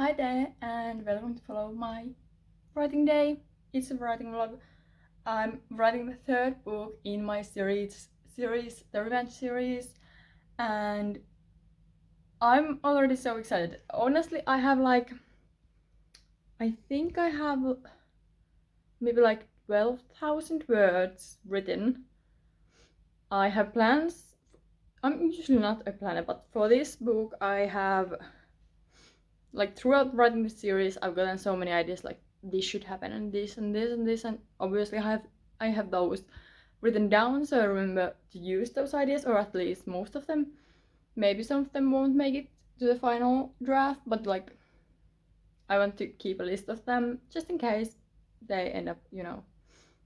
Hi there, and welcome to follow my writing day. It's a writing vlog. I'm writing the third book in my the Revenge series, and I'm already so excited. Honestly, I think I have maybe like 12,000 words written. I have plans. I'm usually not a planner, but for this book, I have like throughout writing the series, I've gotten so many ideas like this should happen and this and this and this, and obviously I have those written down, so I remember to use those ideas, or at least most of them. Maybe some of them won't make it to the final draft, but like I want to keep a list of them just in case they end up,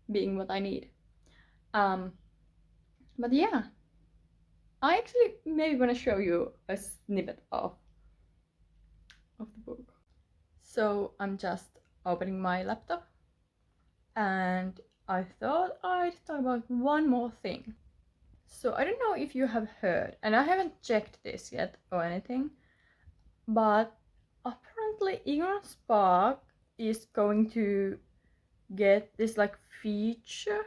being what I need. Um, but yeah, I actually maybe want to show you a snippet of the book. So I'm just opening my laptop, and I thought I'd talk about one more thing. So I don't know if you have heard, and I haven't checked this yet or anything, but apparently Ignorance Spark is going to get this like feature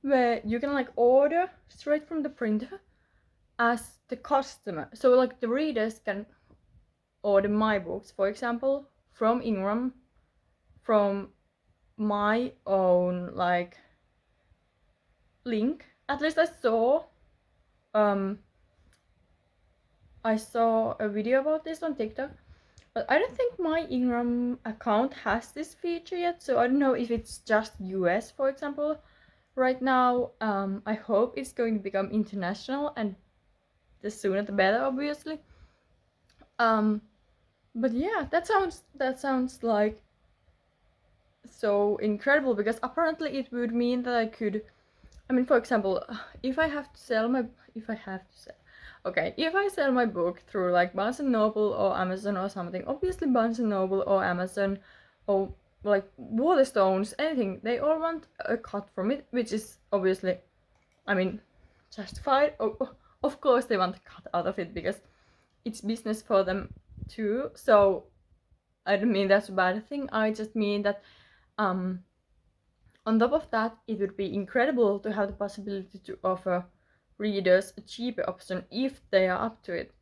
where you can like order straight from the printer as the customer. So like the readers can order my books, for example, from Ingram, from my own like link. At least um I saw a video about this on TikTok, but I don't think my Ingram account has this feature yet, so I don't know if it's just US, for example, right now. I hope it's going to become international, and the sooner the better, obviously. But yeah, that sounds like so incredible, because apparently it would mean that I could, I mean, for example, if I have to sell my, if I have to sell, okay, if I sell my book through like Barnes and Noble or Amazon or something, obviously Barnes and Noble or Amazon or like Waterstones, anything, they all want a cut from it, which is obviously, I mean, justified. Of course, they want a cut out of it because it's business for them too. So I don't mean that's a bad thing. I just mean that um on top of that, it would be incredible to have the possibility to offer readers a cheaper option if they are up to it,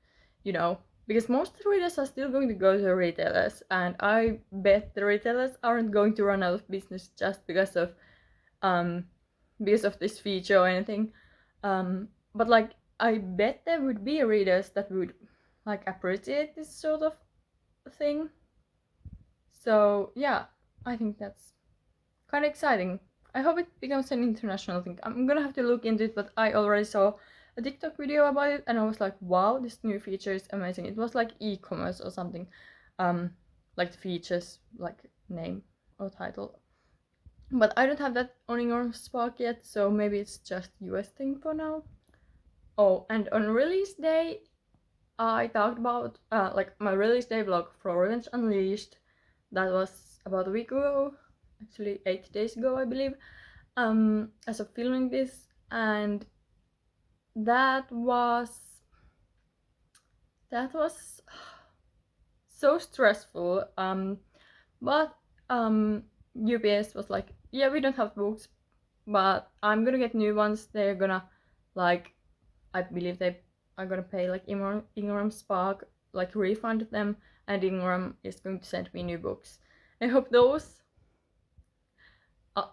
because most readers are still going to go to retailers, and I bet the retailers aren't going to run out of business just um because of this feature or anything. But like I bet there would be readers that would like appreciate this sort of thing. So yeah, I think that's kind of exciting. I hope it becomes an international thing. I'm gonna have to look into it, but I already saw a TikTok video about it, and I was like, wow, this new feature is amazing. It was like e-commerce or something, like the features, like name or title. But I don't have that on your Spark yet, so maybe it's just US thing for now. Oh, and on release day, I talked about like my release day vlog for Revenge Unleashed. That was about a week ago, actually 8 days ago, I believe. As of filming this, and that was that was so stressful. But UPS was like, yeah, we don't have books, but I'm gonna get new ones. They're gonna like, I believe they are gonna pay like Ingram Spark, like refund them, and Ingram is going to send me new books. I hope those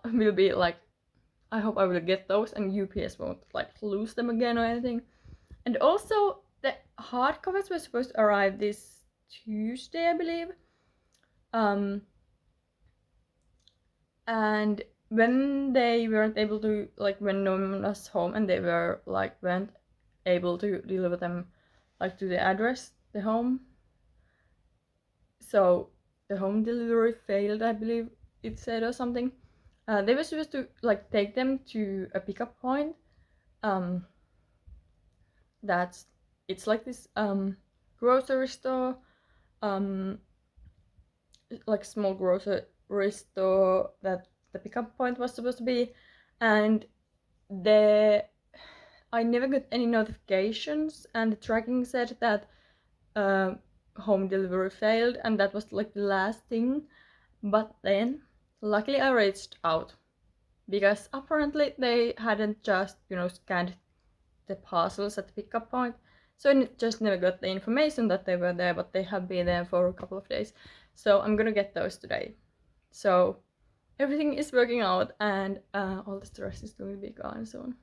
will be like, I hope I will get those and UPS won't like lose them again or anything. And also the hardcovers were supposed to arrive this Tuesday, I believe. And when they weren't able to, like when no one was home and they weren't able to deliver them like to the address, the home. So the home delivery failed, I believe it said, or something. They were supposed to like take them to a pickup point. Um, that's it's like this grocery store, um, like small grocery store that the pickup point was supposed to be, and the I never got any notifications, and the tracking said that uh, home delivery failed, and that was like the last thing. But then, luckily, I reached out because apparently they hadn't just, scanned the parcels at the pickup point. So I just never got the information that they were there, but they have been there for a couple of days. So I'm gonna get those today. So everything is working out, and all the stress is going to be gone soon.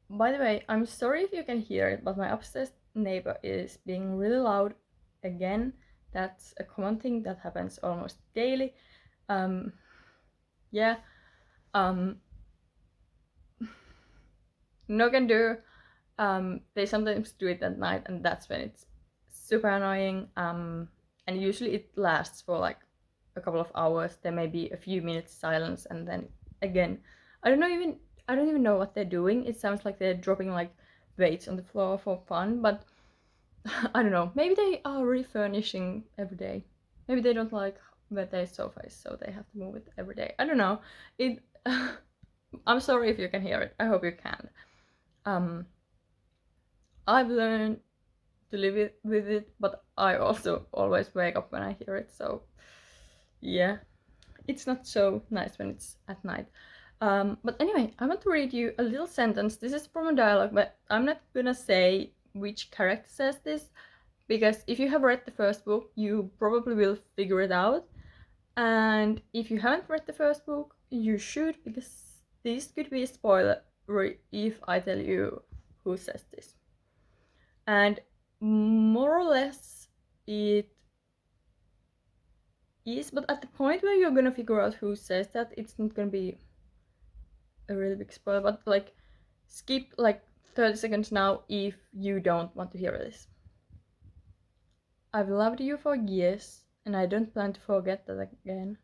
By the way, I'm sorry if you can hear it, but my upstairs neighbor is being really loud again. That's a common thing that happens almost daily. Yeah, no can do. They sometimes do it at night, and that's when it's super annoying. And usually it lasts for like a couple of hours. There may be a few minutes silence, and then again, I don't even know what they're doing. It sounds like they're dropping like weights on the floor for fun, but I don't know. Maybe they are refurnishing every day. Maybe they don't like where their sofa is, so they have to move it every day. I don't know. It. I'm sorry if you can hear it. I hope you can. I've learned to live with it, but I also always wake up when I hear it. So yeah, it's not so nice when it's at night. But anyway, I want to read you a little sentence. This is from a dialogue, but I'm not gonna say which character says this, because if you have read the first book, you probably will figure it out. And if you haven't read the first book, you should, because this could be a spoiler if I tell you who says this. And more or less it is, but at the point where you're gonna figure out who says that, it's not gonna be a really big spoiler, but like skip like 30 seconds now if you don't want to hear this. I've loved you for years, and I don't plan to forget that again.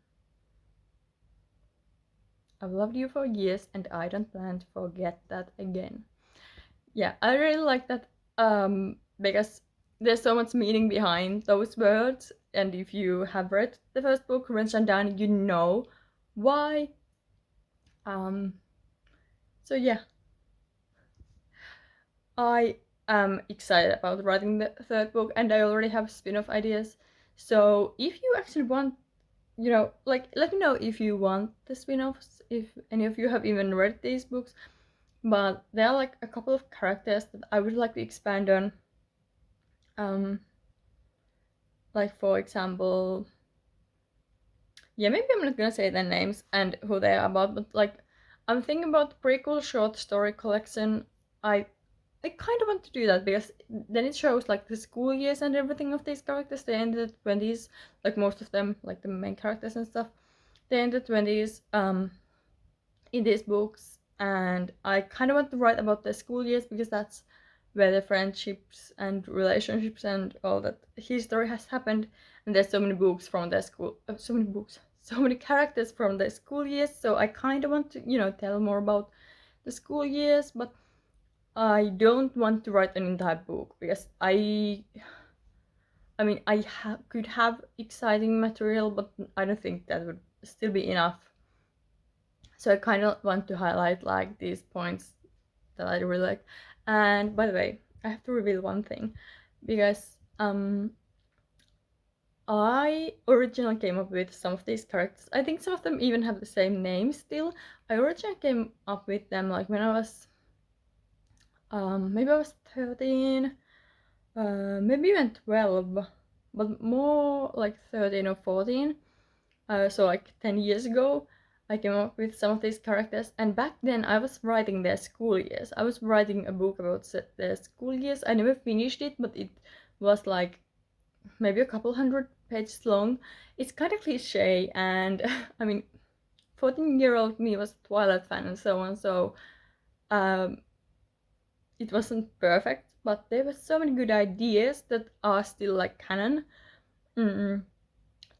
I've loved you for years, and I don't plan to forget that again. Yeah, I really like that, because there's so much meaning behind those words, and if you have read the first book, Revenge Undown, you know why. So yeah, I am excited about writing the third book, and I already have spin-off ideas. So if you actually want, like, let me know if you want the spin-offs, if any of you have even read these books. But there are like a couple of characters that I would like to expand on. Like for example, yeah, maybe I'm not gonna say their names and who they are about, but like I'm thinking about the prequel short story collection. I kind of want to do that because then it shows like the school years and everything of these characters. They ended at 20s, like most of them, like the main characters and stuff. They ended 20s in these books, and I kind of want to write about their school years because that's where the friendships and relationships and all that history has happened. And there's so many books from their school, so many characters from their school years. So I kind of want to, tell more about the school years, but I don't want to write an entire book because I mean, could have exciting material, but I don't think that would still be enough. So I kind of want to highlight like these points that I really like. And by the way, I have to reveal one thing because I originally came up with some of these characters. I think some of them even have the same name still. I originally came up with them like when I was maybe I was 13, maybe even 12, but more like 13 or 14. So like 10 years ago, I came up with some of these characters, and back then I was writing their school years. I was writing a book about their school years. I never finished it, but it was like maybe a couple hundred pages long. It's kind of cliche, and I mean, 14-year-old me was a Twilight fan and so on, so it wasn't perfect, but there were so many good ideas that are still like canon.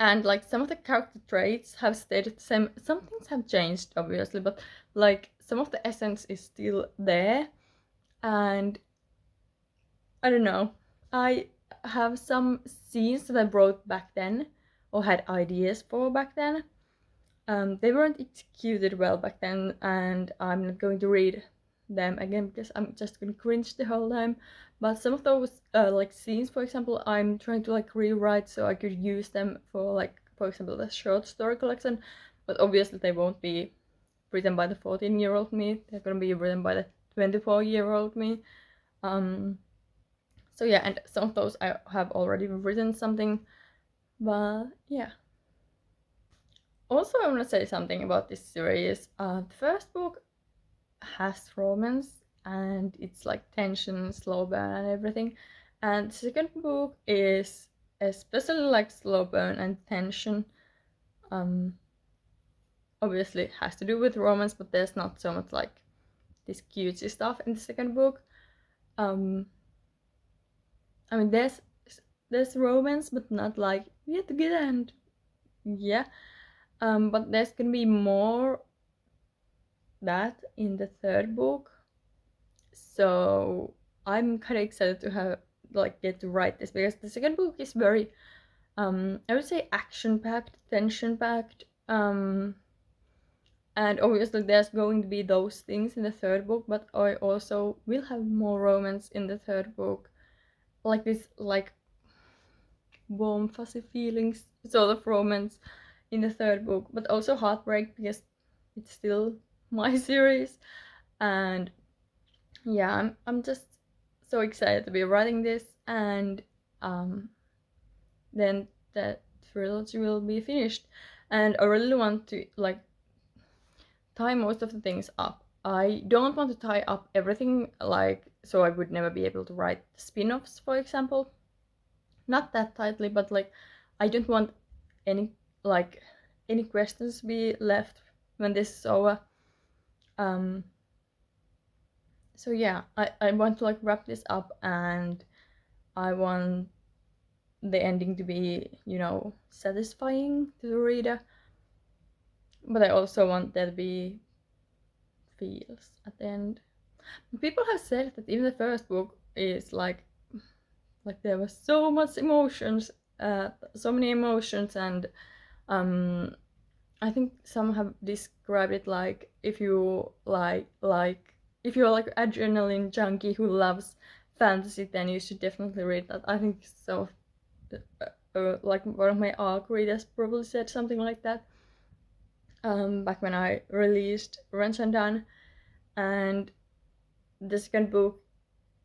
And like some of the character traits have stayed the same. Some things have changed obviously, but like some of the essence is still there. And I don't know, I have some scenes that I wrote back then or had ideas for back then. They weren't executed well back then, and I'm not going to read them again because I'm just gonna cringe the whole time. But some of those like scenes, for example, I'm trying to like rewrite so I could use them for like, for example, the short story collection. But obviously they won't be written by the 14-year-old me. They're gonna be written by the 24-year-old me. So yeah, and some of those I have already written something, but yeah. Also, I want to say something about this series. The first book has romance and it's like tension, slow burn, and everything. And the second book is especially like slow burn and tension. Um, Obviously, it has to do with romance, but there's not so much like this cutesy stuff in the second book. Um, I mean, there's romance, but not like we have to get and yeah. But there's gonna be more that in the third book. So I'm kind of excited to have like get to write this because the second book is very I would say action packed, tension packed, and obviously there's going to be those things in the third book, but I also will have more romance in the third book, like this like warm fuzzy feelings sort of romance in the third book, but also heartbreak because it's still my series. And yeah, I'm just so excited to be writing this, and um, then that trilogy will be finished. And I really want to like tie most of the things up. I don't want to tie up everything, like so I would never be able to write spin-offs, for example. Not that tightly, but like I don't want any like any questions be left when this is over. Um, so yeah, I want to like wrap this up, and I want the ending to be, you know, satisfying to the reader, but I also want there to be feels at the end. People have said that even the first book is like there was so much emotions, so many emotions, and um, I think some have described it like if you like if you're like adrenaline junkie who loves fantasy, then you should definitely read that. I think so. Like one of my ARC readers probably said something like that. Back when I released Wrench and Done, and the second book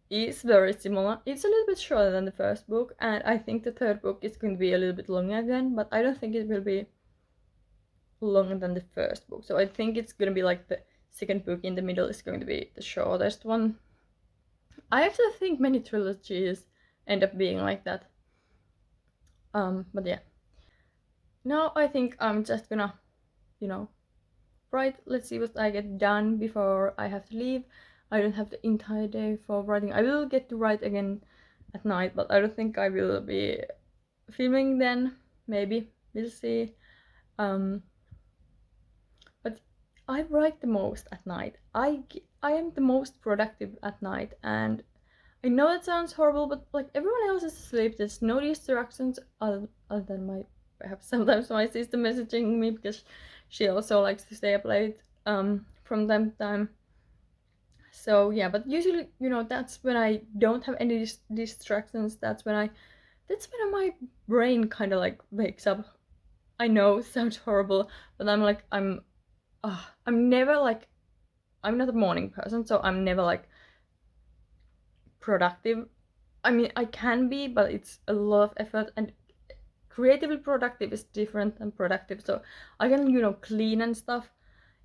is very similar. It's a little bit shorter than the first book, and I think the third book is going to be a little bit longer again, but I don't think it will be longer than the first book. So I think it's going to be like the second book in the middle is going to be the shortest one. I actually think many trilogies end up being like that. But yeah. Now I think I'm just gonna, you know, write. Let's see what I get done before I have to leave. I don't have the entire day for writing. I will get to write again at night, but I don't think I will be filming then. Maybe we'll see. But I write the most at night. I am the most productive at night, and I know that sounds horrible, but like everyone else is asleep. There's no distractions other than my perhaps sometimes my sister messaging me because she also likes to stay up late from time to time. So yeah, but usually, you know, that's when I don't have any distractions. That's when my brain kind of like wakes up. I know it sounds horrible, but I'm never like I'm not a morning person, so I'm never like productive. I mean, I can be, but it's a lot of effort, and creatively productive is different than productive. So I can, you know, clean and stuff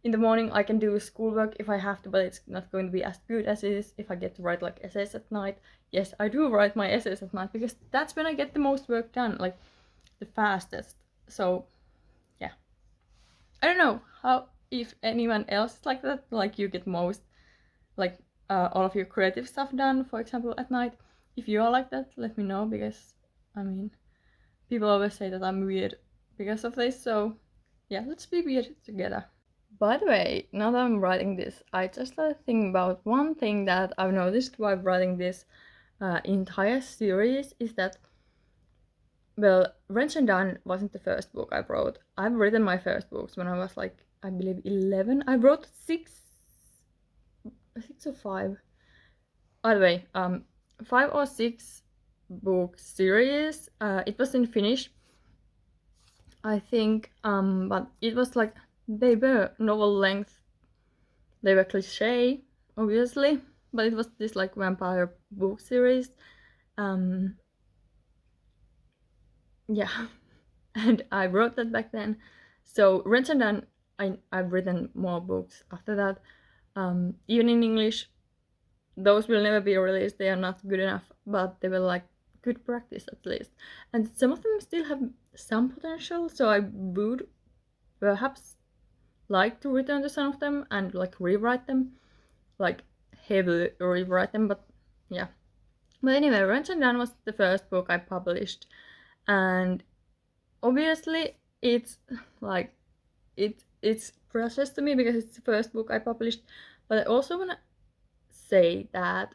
in the morning. I can do schoolwork if I have to, but it's not going to be as good as it is if I get to write like essays at night. Yes, I do write my essays at night because that's when I get the most work done, like the fastest. So yeah, I don't know how if anyone else is like that, like you get most like all of your creative stuff done, for example, at night. If you are like that, let me know because I mean, people always say that I'm weird because of this. So yeah, let's be weird together. By the way, now that I'm writing this, I just started thinking about one thing that I've noticed while writing this entire series is that, well, Wrench and Done wasn't the first book I wrote. I've written my first books when I was like, I believe 11. I wrote six or five. By the way, 5 or 6 book series. It was in Finnish, I think, but it was like they were novel length. They were cliche, obviously, but it was this like vampire book series. Um, yeah, and I wrote that back then. So Wrench and Dan, I've written more books after that. Even in English, those will never be released. They are not good enough, but they were like good practice at least. And some of them still have some potential, so I would perhaps like to return to some of them and like rewrite them, like heavily rewrite them. But yeah. But anyway, Wrench and Dan was the first book I published, and obviously it's like it's precious to me because it's the first book I published. But I also wanna say that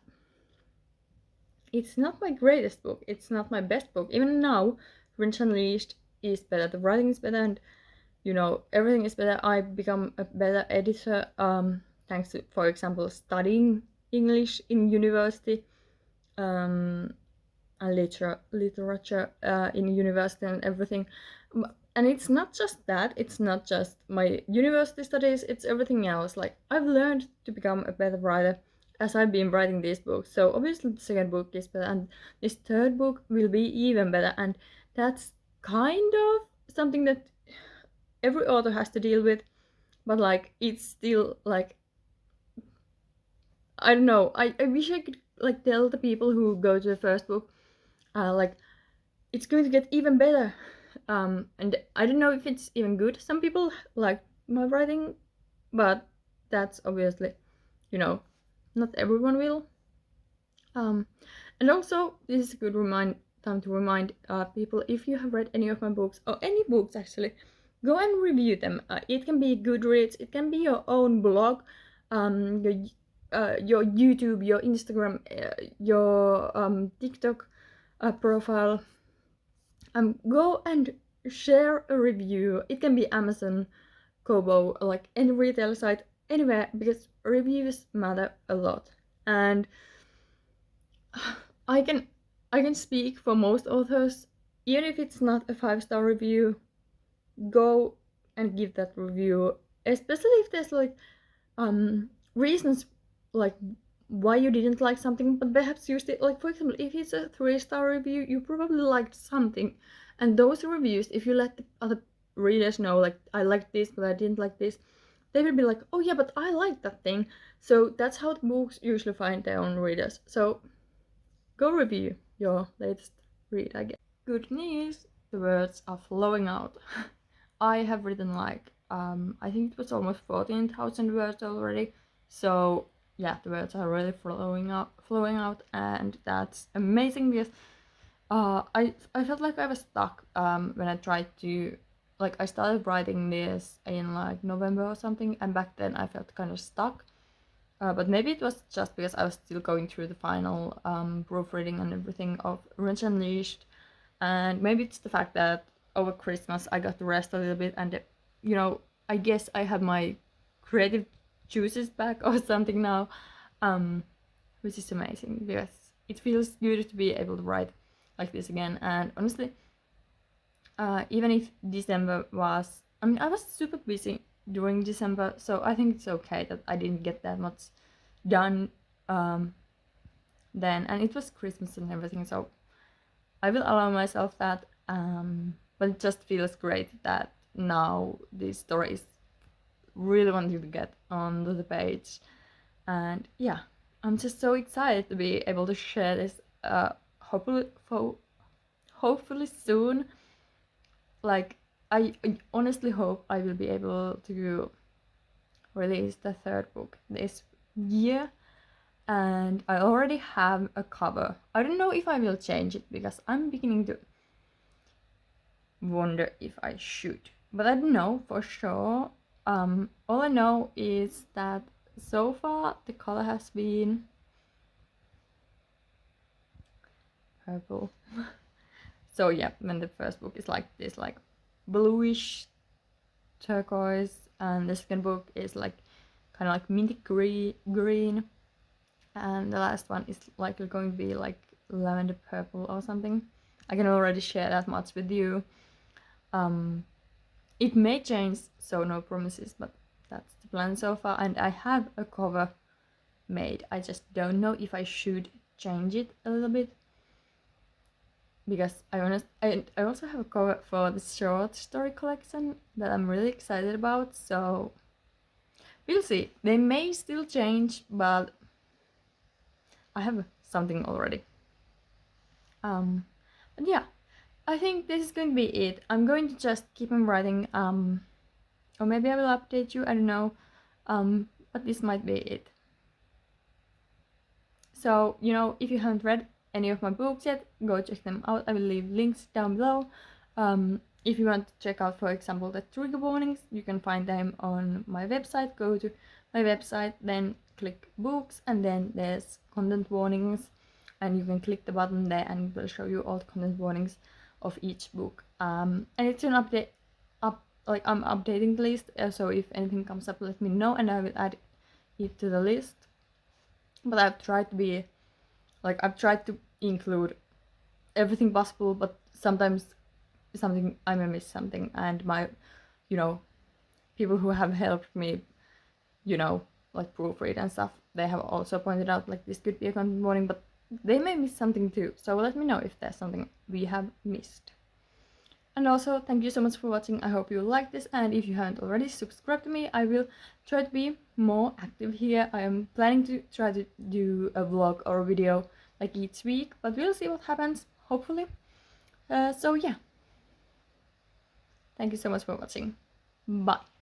it's not my greatest book. It's not my best book. Even now, Wrench Unleashed is better. The writing is better, and everything is better. I become a better editor thanks to, for example, studying English in university, and literature in university and everything. And it's not just that. It's not just my university studies. It's everything else. Like I've learned to become a better writer as I've been writing these books. So obviously the second book is better, and this third book will be even better. And that's kind of something that every author has to deal with, but like it's still like I don't know. I wish I could like tell the people who go to the first book, like it's going to get even better. And I don't know if it's even good. Some people like my writing, but that's obviously, not everyone will. And also this is a good time to remind people, if you have read any of my books or any books actually, go and review them. It can be Goodreads, it can be your own blog, your YouTube, your Instagram, your TikTok profile. Go and share a review. It can be Amazon, Kobo, like any retail site, anywhere, because reviews matter a lot. And I can speak for most authors. Even if it's not a 5-star review, go and give that review. Especially if there's like reasons like why you didn't like something, but perhaps you still like, for example, if it's a 3-star review, you probably liked something. And those reviews, if you let the other readers know, like I liked this but I didn't like this, they will be like, oh yeah, but I like that thing. So that's how the books usually find their own readers. So go review your latest read, I guess. Good news, the words are flowing out. I have written like, I think it was almost 14,000 words already. So yeah, the words are really flowing out, and that's amazing because I felt like I was stuck when I tried to, like, I started writing this in like November or something, and back then I felt kind of stuck. But maybe it was just because I was still going through the final proofreading and everything of Wrench Unleashed, and maybe it's the fact that over Christmas I got to rest a little bit, and I guess I have my creative juices back or something now, which is amazing because it feels good to be able to write like this again. And honestly, even if December was, I was super busy during December, so I think it's okay that I didn't get that much done then, and it was Christmas and everything, so I will allow myself that. But it just feels great that now this story is really wanting to get onto the page, and yeah, I'm just so excited to be able to share this. Hopefully soon. Like I honestly hope I will be able to release the third book this year, and I already have a cover. I don't know if I will change it because I'm beginning to wonder if I should, but I don't know for sure. All I know is that so far the color has been purple. So yeah, when the first book is like this, like bluish turquoise, and the second book is like kind of like minty green, and the last one is likely going to be like lavender purple or something. I can already share that much with you. It may change, so no promises, but that's the plan so far. And I have a cover made. I just don't know if I should change it a little bit, because I also have a cover for the short story collection that I'm really excited about, so we'll see. They may still change, but I have something already. But yeah, I think this is going to be it. I'm going to just keep on writing, or maybe I will update you, I don't know, but this might be it. So, you know, if you haven't read any of my books yet, go check them out. I will leave links down below. If you want to check out, for example, the trigger warnings, you can find them on my website. Go to my website, then click books, and then there's content warnings, and you can click the button there and it will show you all the content warnings of each book. And it's an update, I'm updating the list, so if anything comes up, let me know and I will add it to the list. But I've tried to include everything possible, but sometimes I may miss something, and my, you know, people who have helped me, you know, like proofread and stuff, they have also pointed out like this could be a content warning, but they may miss something too, so let me know if there's something we have missed. And also, thank you so much for watching. I hope you liked this, and if you haven't already, subscribe to me. I will try to be more active here. I am planning to try to do a vlog or a video like each week, but we'll see what happens, hopefully. So yeah. Thank you so much for watching. Bye.